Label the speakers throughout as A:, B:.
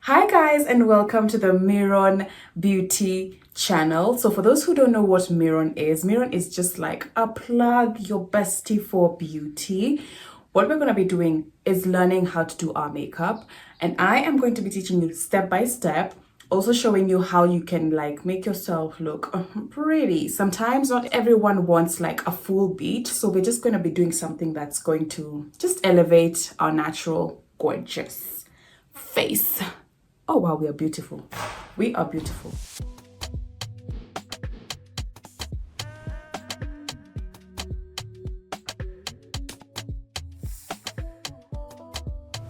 A: Hi guys, and welcome to the Miron Beauty channel. So for those who don't know what Miron is just like a plug, your bestie for beauty. What we're going to be doing is learning how to do our makeup, and I am going to be teaching you step by step, also showing you how you can like make yourself look pretty. Sometimes not everyone wants like a full beat, so we're just going to be doing something that's going to just elevate our natural gorgeous face. Oh wow, we are beautiful. We are beautiful.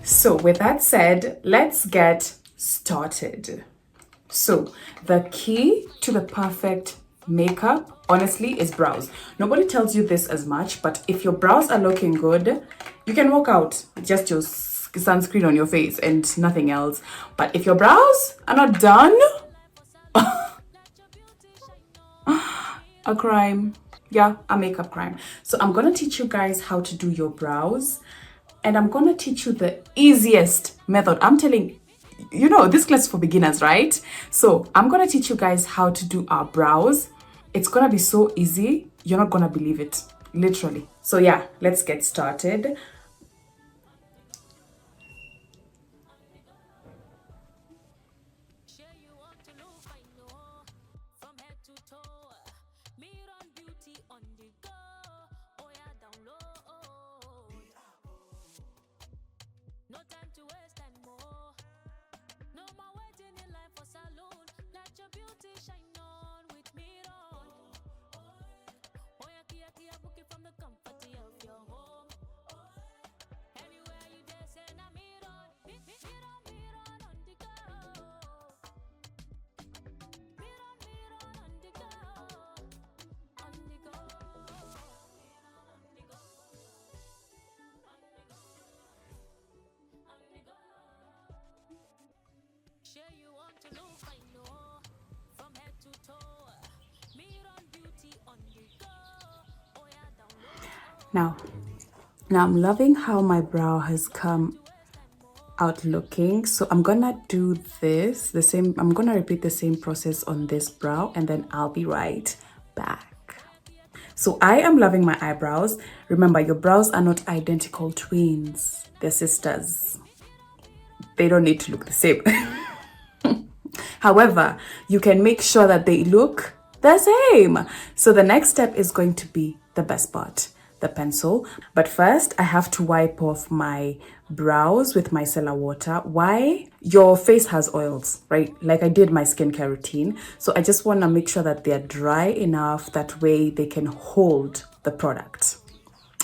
A: So with that said, let's get started. So the key to the perfect makeup, honestly, is brows. Nobody tells you this as much, but if your brows are looking good, you can walk out with just your sunscreen on your face and nothing else. But if your brows are not done, a crime. Yeah, a makeup crime. So I'm gonna teach you guys how to do your brows, and I'm gonna teach you the easiest method. I'm telling you, know, this class is for beginners, right? So I'm gonna teach you guys how to do our brows. It's gonna be so easy, you're not gonna believe it, literally. So yeah, let's get started. Now I'm loving how my brow has come out looking. So I'm gonna do this the same. I'm gonna repeat the same process on this brow, and then I'll be right back. So I am loving my eyebrows. Remember, your brows are not identical twins, they're sisters. They don't need to look the same. However, you can make sure that they look the same. So the next step is going to be the best part, the pencil. But first, I have to wipe off my brows with micellar water. Why? Your face has oils, right? Like I did my skincare routine. So I just want to make sure that they're dry enough, that way they can hold the product.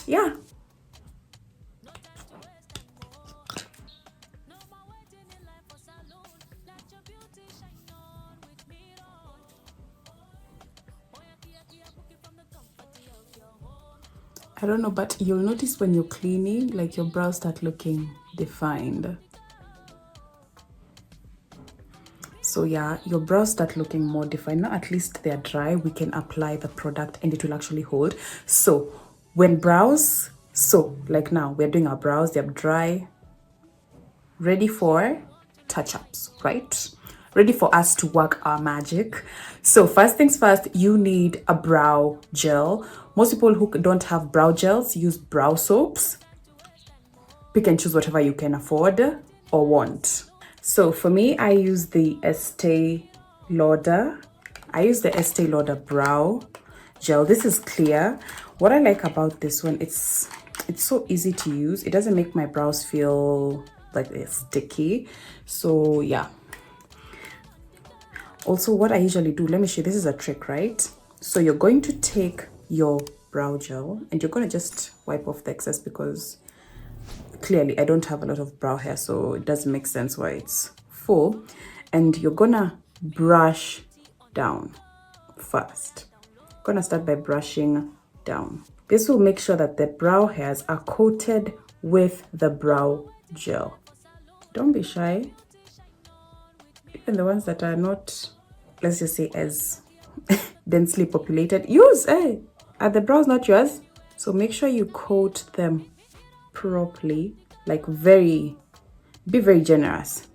A: Yeah. I don't know, but you'll notice when you're cleaning, like your brows start looking defined. So yeah, your brows start looking more defined. Now at least they're dry, we can apply the product and it will actually hold. So when brows, so like now we're doing our brows, they're dry, ready for touch-ups, right? Ready for us to work our magic. So first things first, you need a brow gel. Most people who don't have brow gels use brow soaps. Pick and choose whatever you can afford or want. So for me, I use the Estee Lauder. I use the Estee Lauder brow gel. This is clear. What I like about this one, it's so easy to use. It doesn't make my brows feel like they're sticky. So yeah. Also, what I usually do, let me show you, this is a trick, right? So you're going to take your brow gel and you're going to just wipe off the excess, because clearly I don't have a lot of brow hair, so it doesn't make sense why it's full. And you're gonna brush down first. Gonna start by brushing down. This will make sure that the brow hairs are coated with the brow gel. Don't be shy. Even the ones that are not, let's just say, as densely populated, use. Are the brows not yours? So make sure you coat them properly, like be very generous.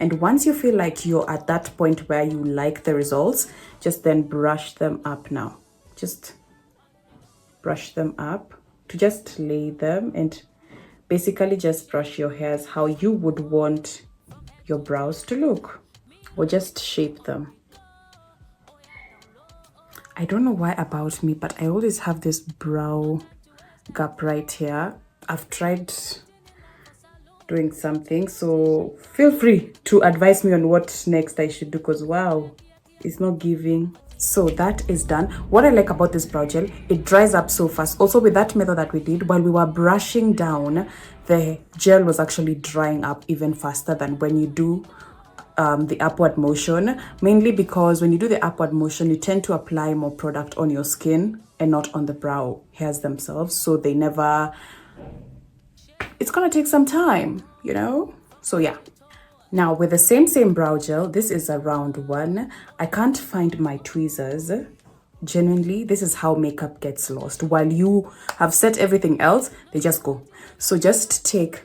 A: And once you feel like you're at that point where you like the results, just then brush them up now. Just brush them up to just lay them, and basically just brush your hairs how you would want your brows to look, or just shape them. I don't know why about me, but I always have this brow gap right here. I've tried doing something, so feel free to advise me on what next I should do, because wow, it's not giving. So that is done. What I like about this brow gel, it dries up so fast. Also with that method that we did, while we were brushing down, the gel was actually drying up even faster than when you do the upward motion, mainly because when you do the upward motion, you tend to apply more product on your skin and not on the brow hairs themselves. So they never, it's gonna take some time, you know? So yeah. Now with the same brow gel, this is a round one. I can't find my tweezers. Genuinely, this is how makeup gets lost. While you have set everything else, they just go. So just take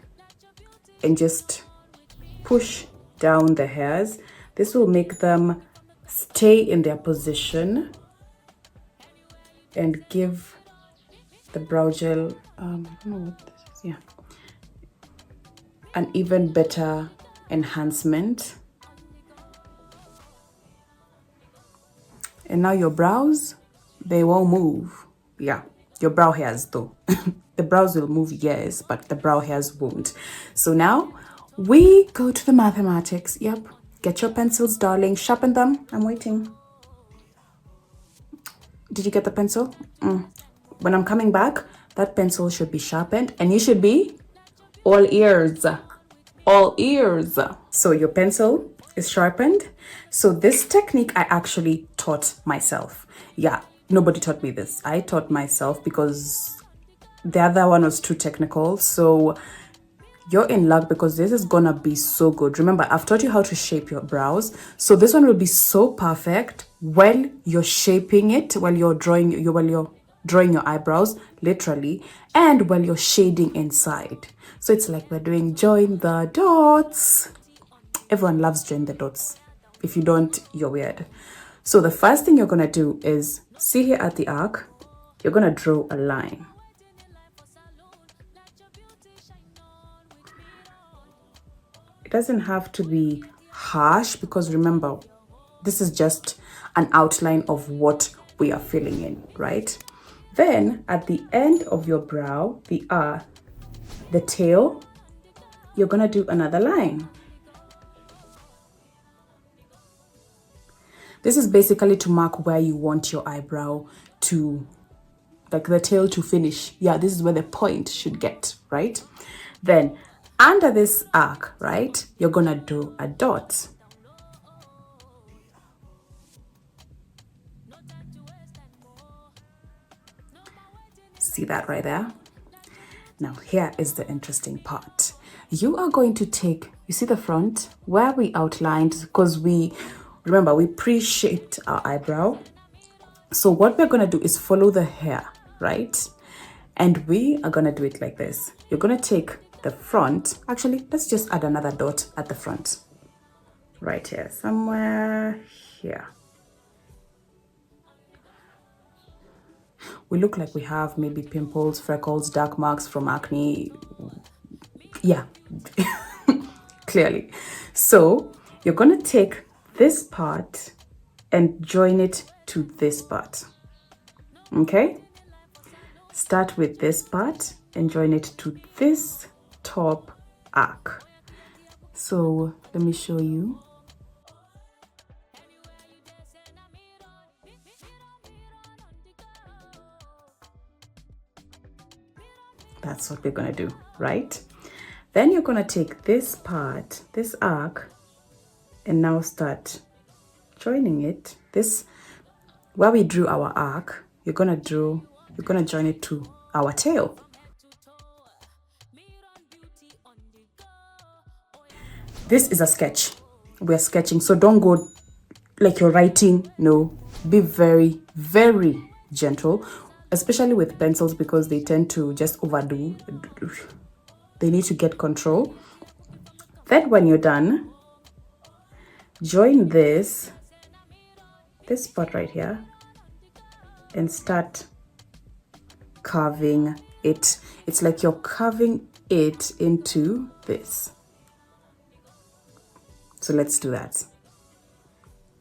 A: and just push down the hairs. This will make them stay in their position and give the brow gel I don't know what this is, yeah, an even better enhancement. And now your brows, they won't move. Yeah, your brow hairs though. The brows will move, yes, but the brow hairs won't. So now we go to the mathematics. Yep. Get your pencils, darling. Sharpen them. I'm waiting. Did you get the pencil? When I'm coming back, that pencil should be sharpened, and you should be all ears. All ears. So your pencil is sharpened. So this technique I actually taught myself. Yeah, nobody taught me this. I taught myself because the other one was too technical. So you're in luck, because this is gonna be so good. Remember, I've taught you how to shape your brows. So this one will be so perfect while you're shaping it, while you're drawing your eyebrows, literally, and while you're shading inside. So it's like we're doing join the dots. Everyone loves join the dots. If you don't, you're weird. So the first thing you're gonna do is, see here at the arc, you're gonna draw a line. It doesn't have to be harsh, because remember, this is just an outline of what we are filling in, right? Then at the end of your brow, the tail, you're gonna do another line. This is basically to mark where you want your eyebrow to, like the tail to finish. Yeah, this is where the point should get, right? Then under this arc, right, you're gonna do a dot. See that right there? Now here is the interesting part. You are going to take, you see the front where we outlined, because remember we pre-shaped our eyebrow. So what we're gonna do is follow the hair, right? And we are gonna do it like this. You're gonna take the front, actually, let's just add another dot at the front. Right here, somewhere here. We look like we have maybe pimples, freckles, dark marks from acne. Yeah, clearly. So you're gonna take this part and join it to this part. Okay? Start with this part and join it to this top arc. So let me show you. That's what we're gonna do, right? Then you're gonna take this part, this arc, and now start joining it. This, where we drew our arc, you're gonna join it to our tail. This is a sketch. We're sketching, so don't go like you're writing. No, be very, very gentle, especially with pencils, because they tend to just overdo. They need to get control. Then when you're done, join this part right here and start carving it. It's like you're carving it into this. So let's do that.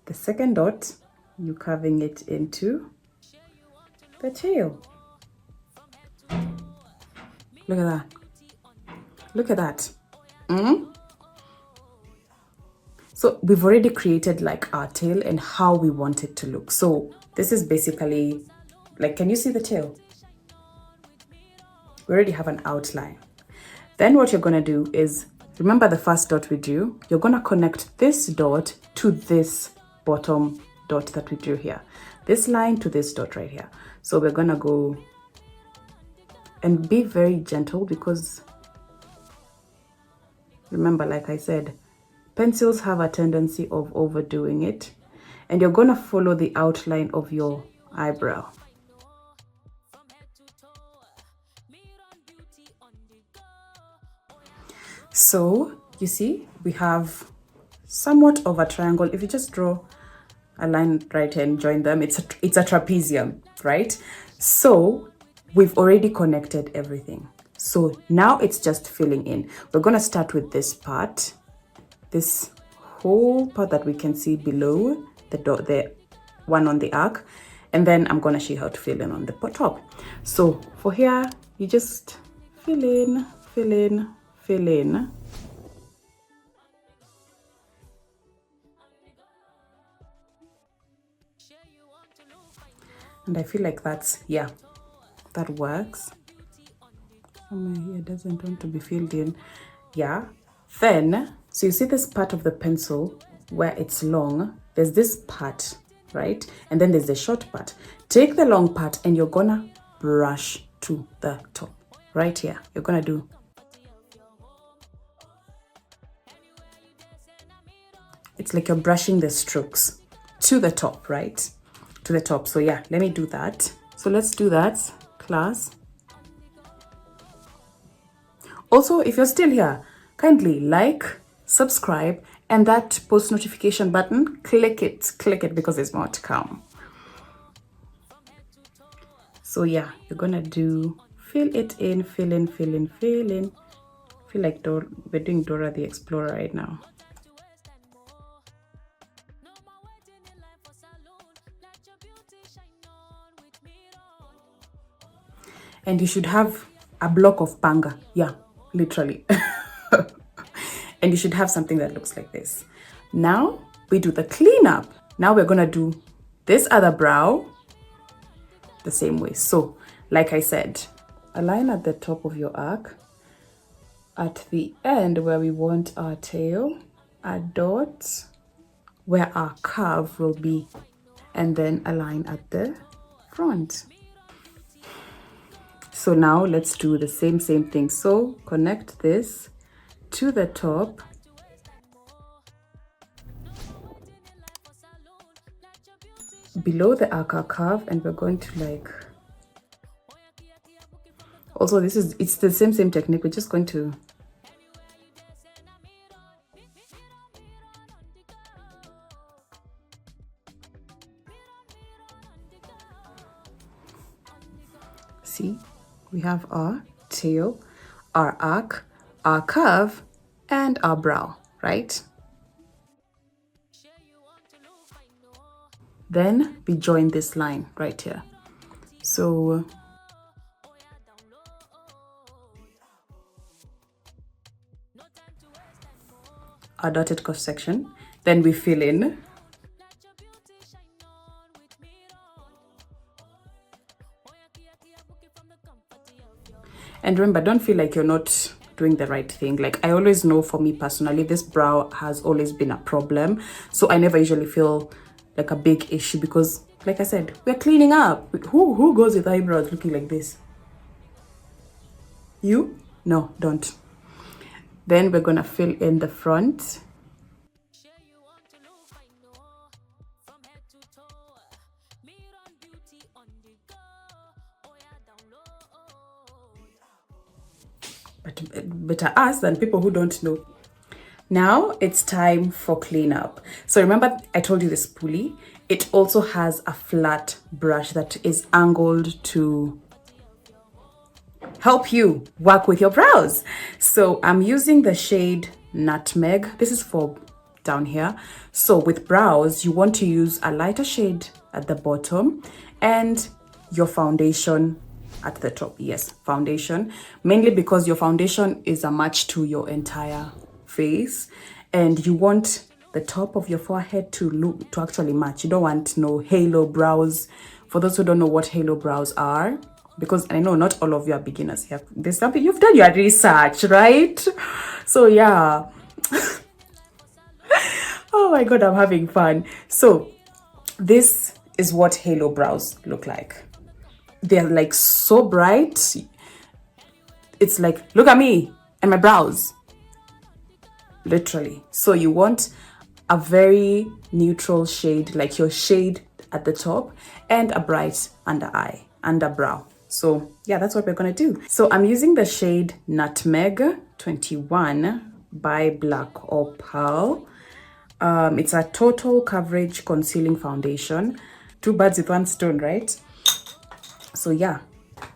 A: The second dot, you're carving it into the tail. Look at that. Look at that. So we've already created like our tail and how we want it to look. So this is basically like, can you see the tail? We already have an outline. Then what you're gonna do is, remember the first dot we drew? You're gonna connect this dot to this bottom dot that we drew here. This line to this dot right here. So we're gonna go and be very gentle because remember, like I said, pencils have a tendency of overdoing it, and you're gonna follow the outline of your eyebrow. So you see, we have somewhat of a triangle. If you just draw a line right here and join them, it's a trapezium, right? So we've already connected everything. So now it's just filling in. We're gonna start with this part, this whole part that we can see below the one on the arc, and then I'm gonna show you how to fill in on the top. So for here, you just fill in, fill in, fill in. And I feel like that's, yeah, that works. My hair doesn't want to be filled in. Yeah. Then, so you see this part of the pencil where it's long, there's this part, right? And then there's the short part. Take the long part and you're gonna brush to the top, right here. You're gonna do. It's like you're brushing the strokes to the top, right? To the top. So yeah, let me do that. So let's do that, class. Also, if you're still here, kindly like, subscribe, and that post notification button, click it because there's more to come. So yeah, you're gonna do fill it in, fill in, fill in, fill in. I feel like we're doing Dora the Explorer right now. And you should have a block of panga. Yeah, literally. And you should have something that looks like this. Now we do the cleanup. Now we're gonna do this other brow the same way. So like I said, a line at the top of your arc. At the end where we want our tail, a dot where our curve will be, and then a line at the front. So now let's do the same thing. So connect this to the top. Below the arc curve, and we're going to like, also it's the same technique. We're just going to see, we have our tail, our arc, our curve, and our brow, right? Then we join this line right here. So our dotted cross section, then we fill in. And remember, don't feel like you're not doing the right thing. Like I always know, for me personally, this brow has always been a problem. So I never usually feel like a big issue because, like I said, we're cleaning up. Who goes with eyebrows looking like this? You? No, don't. Then we're gonna fill in the front. But better us than people who don't know. Now it's time for cleanup. So remember I told you this pulley, it also has a flat brush that is angled to help you work with your brows. So I'm using the shade Nutmeg. This is for down here. So with brows, you want to use a lighter shade at the bottom and your foundation at the top. Yes, foundation, mainly because your foundation is a match to your entire face, and you want the top of your forehead to actually match. You don't want no halo brows. For those who don't know what halo brows are, because I know not all of you are beginners. There's something you've done your research, right? So yeah. Oh my god, I'm having fun. So this is what halo brows look like. They're like so bright. It's like, look at me and my brows. Literally. So you want a very neutral shade, like your shade at the top, and a bright underbrow. So yeah, that's what we're gonna do. So I'm using the shade Nutmeg 21 by Black Opal. It's a total coverage concealing foundation. 2 birds with 1 stone, right? So yeah,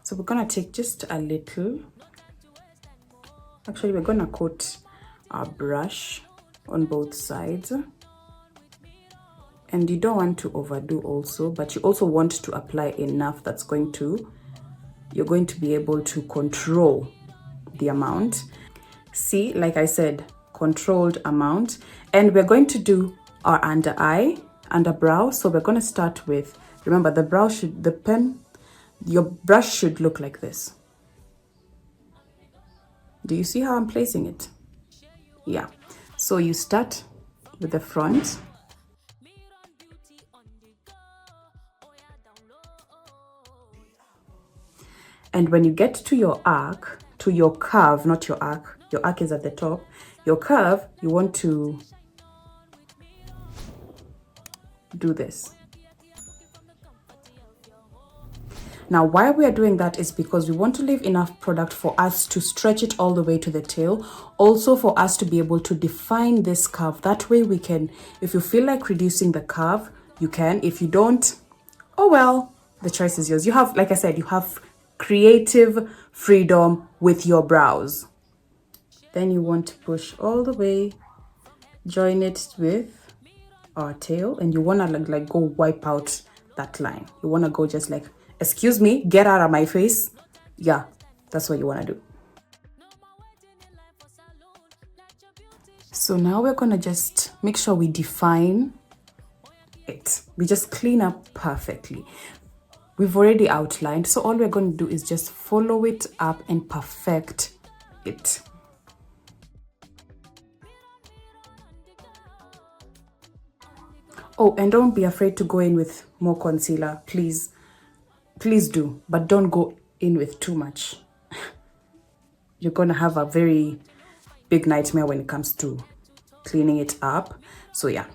A: so we're gonna take just a little. Actually, we're gonna coat our brush on both sides. And you don't want to overdo also, but you also want to apply enough that's you're going to be able to control the amount. See, like I said, controlled amount. And we're going to do our underbrow. So we're going to start with, remember your brush should look like this. Do you see how I'm placing it? Yeah. So you start with the front. And when you get to your arc, to your curve, not your arc is at the top. Your curve, you want to do this. Now, why we are doing that is because we want to leave enough product for us to stretch it all the way to the tail. Also for us to be able to define this curve. That way we can, if you feel like reducing the curve, you can. If you don't, oh well, the choice is yours. You have, like I said, you have creative freedom with your brows. Then you want to push all the way, join it with our tail, and you want to like go wipe out that line. You want to go just like, excuse me, get out of my face. Yeah, that's what you want to do. So now we're going to just make sure we define it. We just clean up perfectly. We've already outlined, so all we're going to do is just follow it up and perfect it. Oh, and don't be afraid to go in with more concealer, please. Please do, but don't go in with too much. You're going to have a very big nightmare when it comes to cleaning it up. So yeah.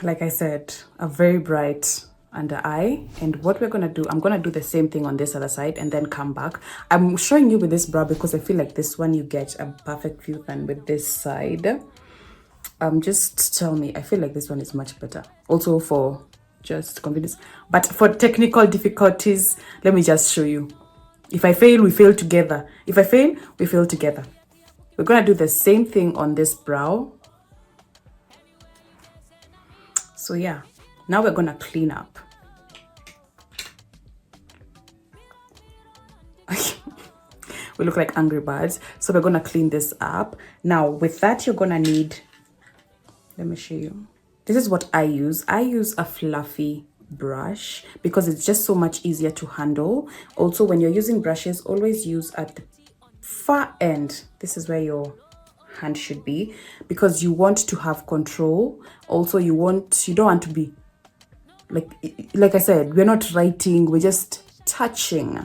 A: Like I said, a very bright under eye. And what we're going to do, I'm going to do the same thing on this other side and then come back. I'm showing you with this brow because I feel like this one you get a perfect view than with this side. Just tell me, I feel like this one is much better. Also for just convenience. But for technical difficulties, let me just show you. If I fail, we fail together. If I fail, we fail together. We're going to do the same thing on this brow. So yeah, now we're gonna clean up. We look like angry birds. So we're gonna clean this up. Now with that, you're gonna need, let me show you. This is what I use. I use a fluffy brush because it's just so much easier to handle. Also, when you're using brushes, always use at the far end. This is where your hand should be because you want to have control. Also, you don't want to be like I said, we're not writing, we're just touching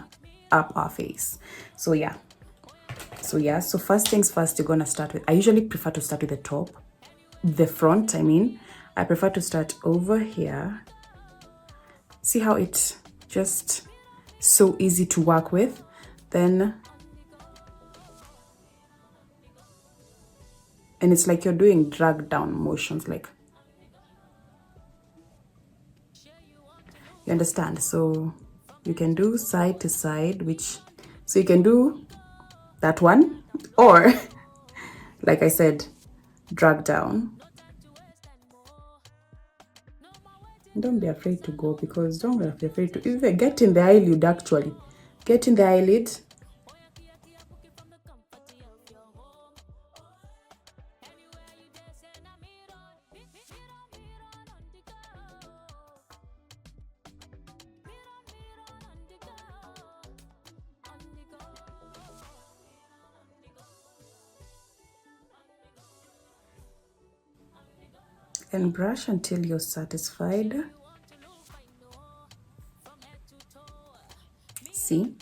A: up our face. So yeah, so first things first, you're gonna start with, I usually prefer to start with the top, the front, I prefer to start over here. See how it's just so easy to work with. Then, and it's like you're doing drag down motions, like, you understand? So you can do side to side, so you can do that one, or like I said, drag down. Don't be afraid to go, because don't be afraid to even get in the eyelid. Actually, get in the eyelid. And brush until you're satisfied. See?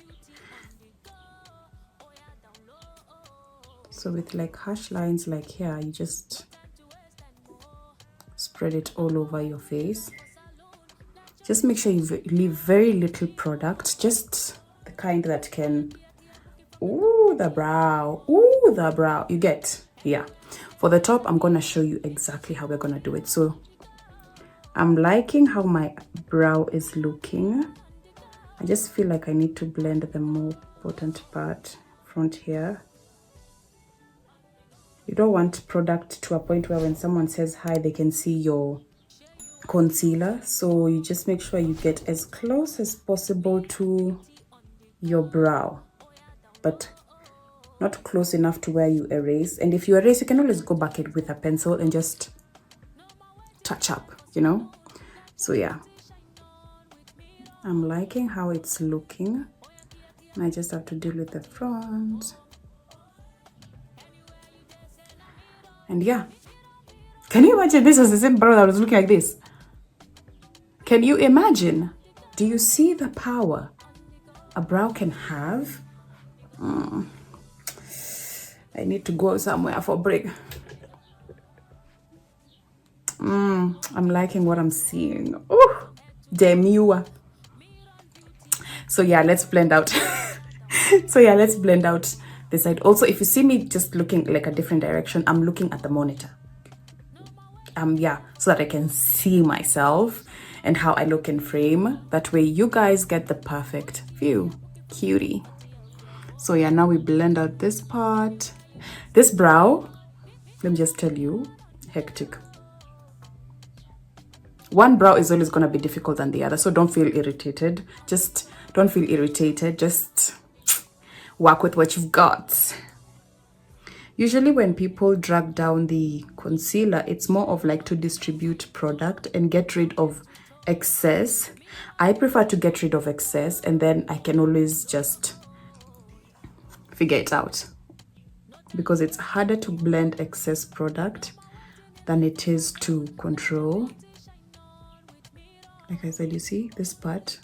A: So with like harsh lines like here, you just spread it all over your face. Just make sure you leave very little product, just the kind that can, ooh, the brow, you get, yeah. For the top, I'm gonna show you exactly how we're gonna do it. So I'm liking how my brow is looking. I just feel like I need to blend the more important part front here. You don't want product to a point where when someone says hi, they can see your concealer. So you just make sure you get as close as possible to your brow, but not close enough to where you erase. And if you erase, you can always go back it with a pencil and just touch up, you know? So yeah, I'm liking how it's looking. And I just have to deal with the front. And yeah, can you imagine this was the same brow that was looking like this? Can you imagine? Do you see the power a brow can have? I need to go somewhere for a break. I'm liking what I'm seeing. Oh, demure. So yeah, let's blend out. Let's blend out this side. Also, if you see me just looking like a different direction, I'm looking at the monitor. So that I can see myself and how I look in frame. That way you guys get the perfect view. Cutie. So yeah, now we blend out this part. This brow, let me just tell you, hectic. One brow is always going to be difficult than the other, so don't feel irritated. Just don't feel irritated. Just work with what you've got. Usually when people drag down the concealer, it's more of like to distribute product and get rid of excess. I prefer to get rid of excess, and then I can always just figure it out, because it's harder to blend excess product than it is to control. Like I said, you see this part?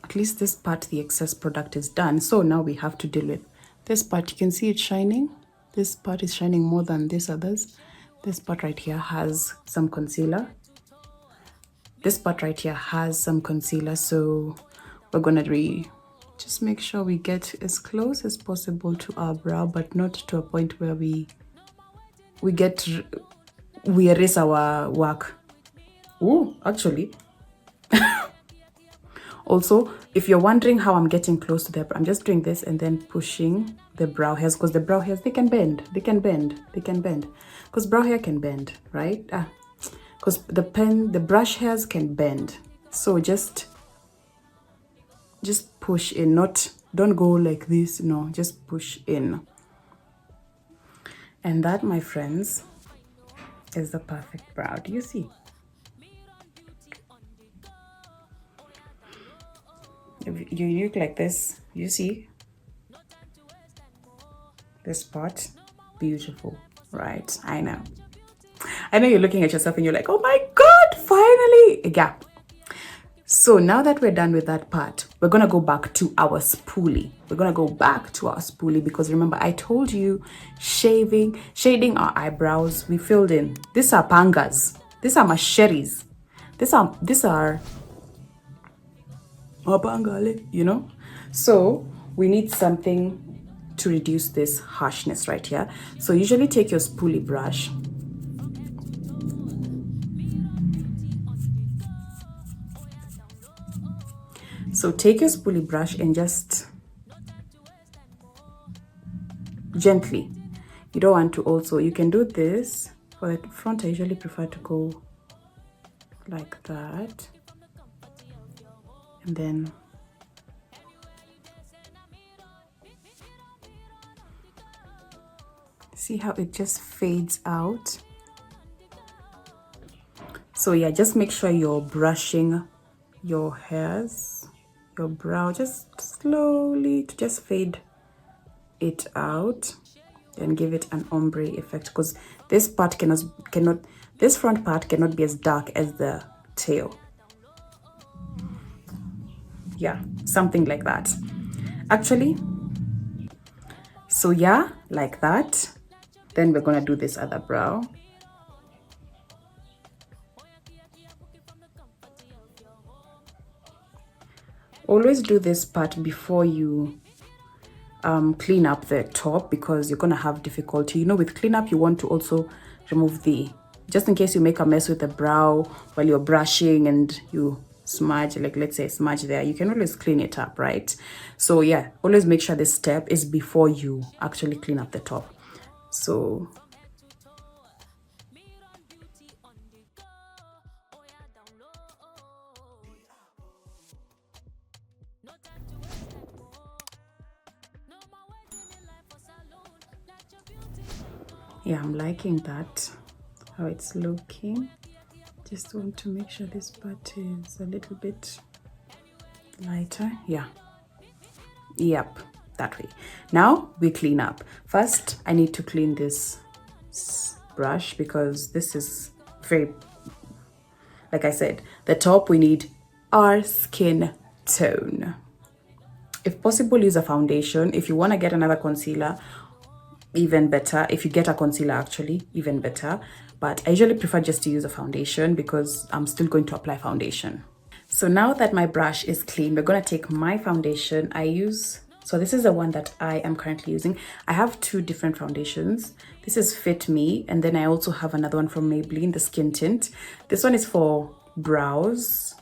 A: At least this part, the excess product is done. So now we have to deal with this part. You can see it shining. This part is shining more than this others. This part right here has some concealer. This part right here has some concealer. So we're gonna just make sure we get as close as possible to our brow, but not to a point where we erase our work. Oh, actually. Also, if you're wondering how I'm getting close to the brow, I'm just doing this and then pushing the brow hairs, because the brow hairs, they can bend. Because brow hair can bend, right? because the brush hairs can bend. So just push in, don't go like this, no, just push in. And that, my friends, is the perfect brow. Do you see? If you look like this, you see this part? Beautiful, right? I know you're looking at yourself and you're like, oh my god, finally. Yeah. So now that we're done with that part, we're gonna go back to our spoolie. Because remember, I told you shading our eyebrows, we filled in. These are pangas, these are machetes, these are pangale, you know? So we need something to reduce this harshness right here. So usually take your spoolie brush. So take your spoolie brush and just gently. You don't want to also, you can do this. For the front, I usually prefer to go like that. And then see how it just fades out. So yeah, just make sure you're brushing your hairs, your brow, just slowly to just fade it out and give it an ombre effect, because this part this front part cannot be as dark as the tail. Yeah, something like that actually. So yeah, like that. Then we're gonna do this other brow. Always do this part before you clean up the top, because you're gonna have difficulty. You know, with cleanup, you want to also remove just in case you make a mess with the brow while you're brushing and you smudge, like let's say smudge there, you can always clean it up, right? So yeah, always make sure this step is before you actually clean up the top. So yeah, I'm liking that, how it's looking. Just want to make sure this part is a little bit lighter. Yeah, yep, that way. Now we clean up. First, I need to clean this brush, because this is very, like I said, the top, we need our skin tone. If possible, use a foundation. If you want to get another concealer, even better. If you get a concealer, actually, even better. But I usually prefer just to use a foundation, because I'm still going to apply foundation. So now that my brush is clean, we're going to take my foundation. So this is the one that I am currently using. I have two different foundations. This is Fit Me, and then I also have another one from Maybelline, the Skin Tint. This one is for brows.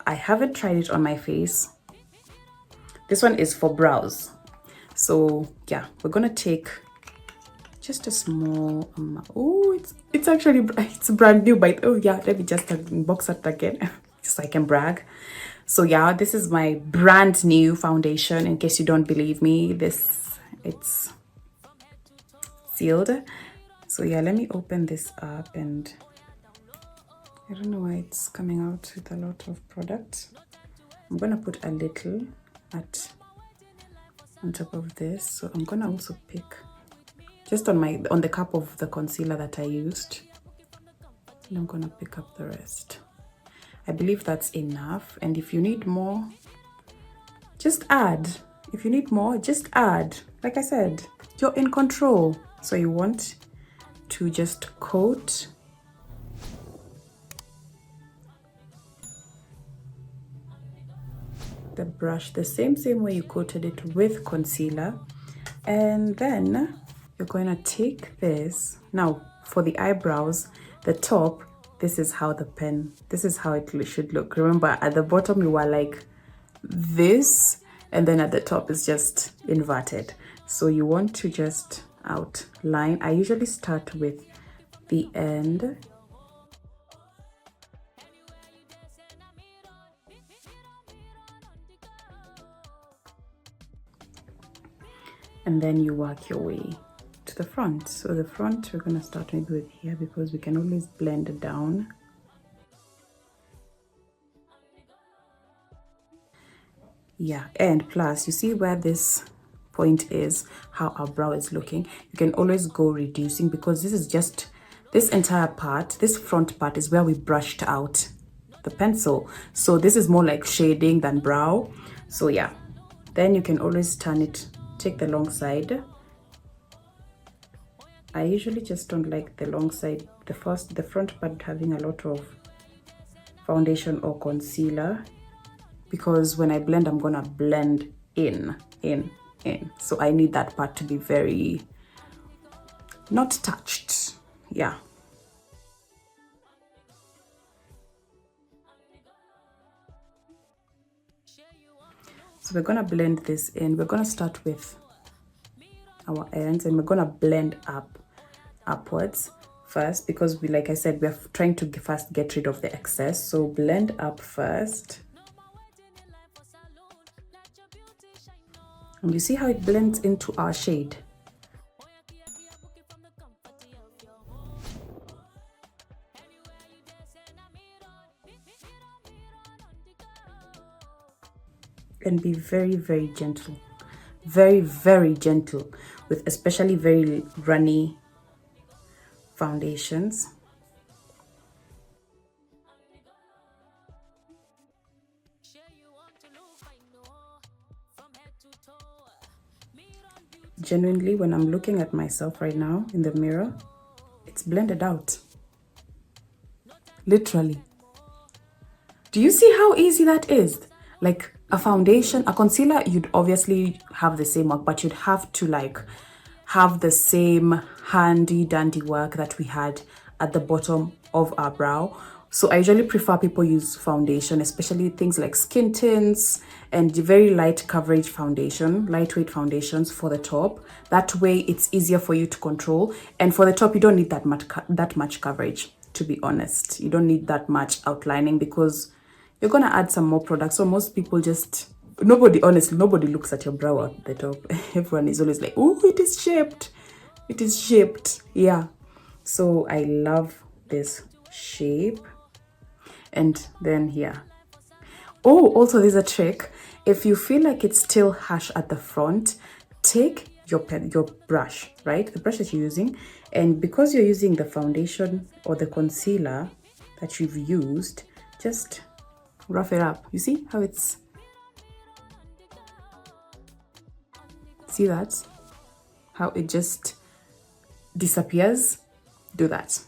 A: I haven't tried it on my face. This one is for brows. So yeah, we're gonna take just a small amount. Oh, it's actually, it's brand new, but oh yeah, let me just unbox it again just so I can brag. So yeah, this is my brand new foundation. In case you don't believe me, it's sealed. So yeah, let me open this up, and I don't know why it's coming out with a lot of product. I'm gonna put a little on top of this. So I'm gonna also pick just on the cup of the concealer that I used, and I'm gonna pick up the rest. I believe that's enough, and if you need more, just add. If you need more, just add. Like I said, you're in control. So you want to just coat the brush the same way you coated it with concealer, and then you're going to take this. Now for the eyebrows, the top, this is how it should look. Remember, at the bottom you were like this, and then at the top is just inverted. So you want to just outline. I usually start with the end and then you work your way to the front. So the front, we're going to start maybe with here because we can always blend it down. Yeah, and plus you see where this point is, how our brow is looking, you can always go reducing, because this is just this entire part, this front part is where we brushed out the pencil, so this is more like shading than brow. So yeah, then you can always turn it, take the long side. I usually just don't like the long side, the front part having a lot of foundation or concealer, because when I blend, I'm gonna blend in. So I need that part to be very not touched. Yeah. So we're gonna blend this in. We're gonna start with our ends and we're gonna blend upwards first, because we, like I said, we're trying to first get rid of the excess. So blend up first. And you see how it blends into our shade. And be very, very gentle. Very, very gentle with especially very runny foundations. Genuinely, when I'm looking at myself right now in the mirror, it's blended out. Literally. Do you see how easy that is? Like a foundation, a concealer, you'd obviously have the same work, but you'd have to like have the same handy dandy work that we had at the bottom of our brow. So I usually prefer people use foundation, especially things like skin tints and very light coverage foundation, lightweight foundations for the top. That way it's easier for you to control. And for the top, you don't need that much coverage, to be honest. You don't need that much outlining because you're gonna add some more products. So most people just, honestly, nobody looks at your brow at the top. Everyone is always like, oh, it is shaped. It is shaped. Yeah. So I love this shape. And then here. Oh, also there's a trick. If you feel like it's still harsh at the front, take your brush, right? The brush that you're using. And because you're using the foundation or the concealer that you've used, just rough it up. You see how it's, see that? How it just disappears? Do that.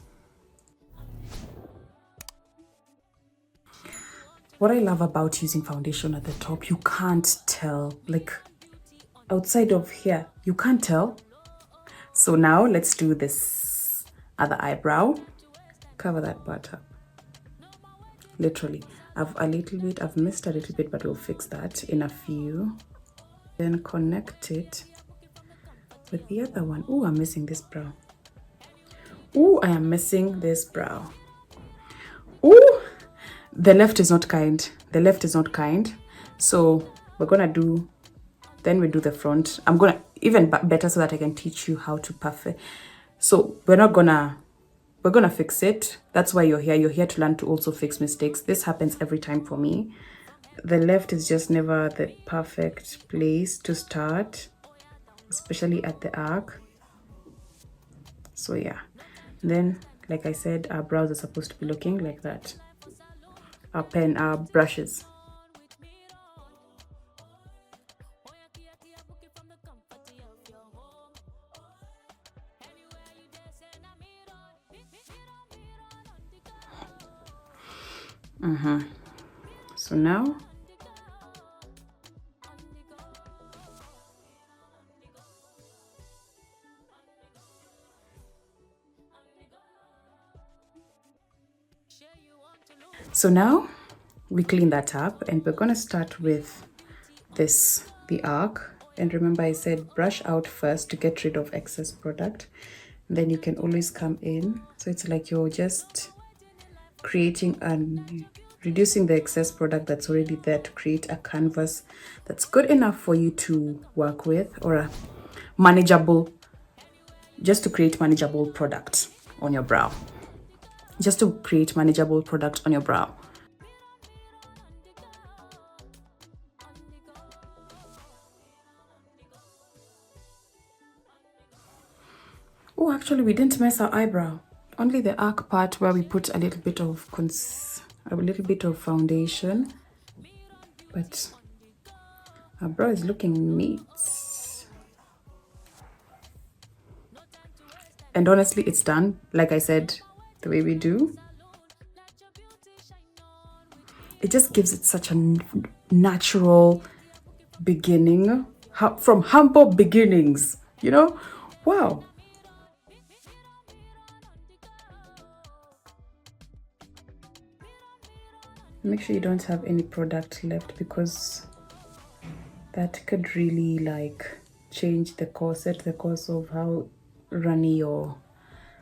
A: What I love about using foundation at the top, you can't tell, like outside of here, you can't tell. So now let's do this other eyebrow. Cover that part up. Literally, I've missed a little bit, but we'll fix that in a few. Then connect it with the other one. Oh, I'm missing this brow. Oh, I am missing this brow. Oh, the left is not kind. The left is not kind. So we're gonna do, then we do the front. I'm gonna, even better so that I can teach you how to perfect. So we're gonna fix it. That's why you're here. You're here to learn to also fix mistakes. This happens every time for me. The left is just never the perfect place to start, especially at the arc. So yeah, then like I said, our brows are supposed to be looking like that. Our brushes. So now we clean that up, and we're going to start with this, the arc. And remember I said brush out first to get rid of excess product. Then you can always come in. So it's like you're just creating and reducing the excess product that's already there to create a canvas that's good enough for you to work with, or manageable, just to create manageable product on your brow. Just to create manageable product on your brow. Oh, actually, we didn't mess our eyebrow. Only the arc part where we put a little bit of foundation. But our brow is looking neat. And honestly, it's done. Like I said, the way we do. It just gives it such a natural beginning. From humble beginnings, you know? Wow. Make sure you don't have any product left, because that could really like change the course of how runny your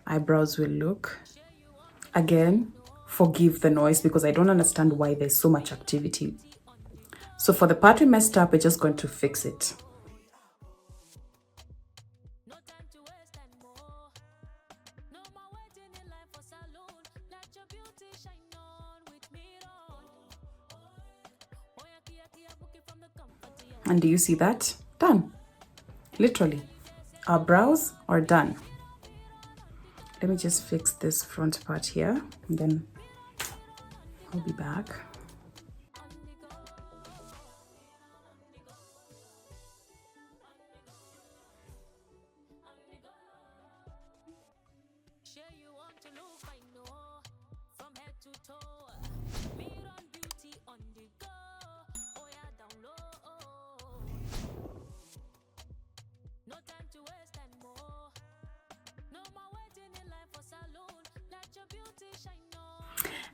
A: eyebrows will look. Again, forgive the noise because I don't understand why there's so much activity. So for the part we messed up, we're just going to fix it. And do you see that? Done. Literally. Our brows are done. Let me just fix this front part here, and then I'll be back.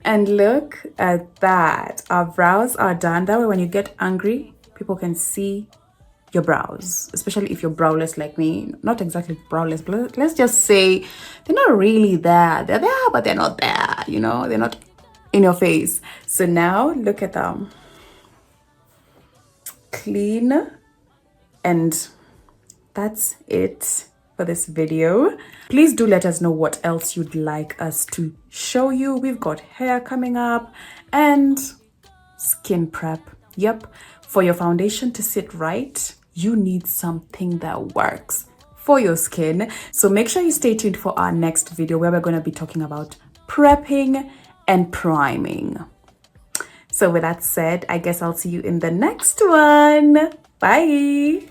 A: And look at that. Our brows are done. That way when you get angry, people can see your brows, especially if you're browless like me. Not exactly browless, but let's just say they're not really there. They're there, but they're not there, you know? They're not in your face. So now look at them. Clean. And that's it for this video. Please do let us know what else you'd like us to show you. We've got hair coming up and skin prep. Yep, for your foundation to sit right, you need something that works for your skin. So make sure you stay tuned for our next video where we're going to be talking about prepping and priming. So with that said, I guess I'll see you in the next one. Bye.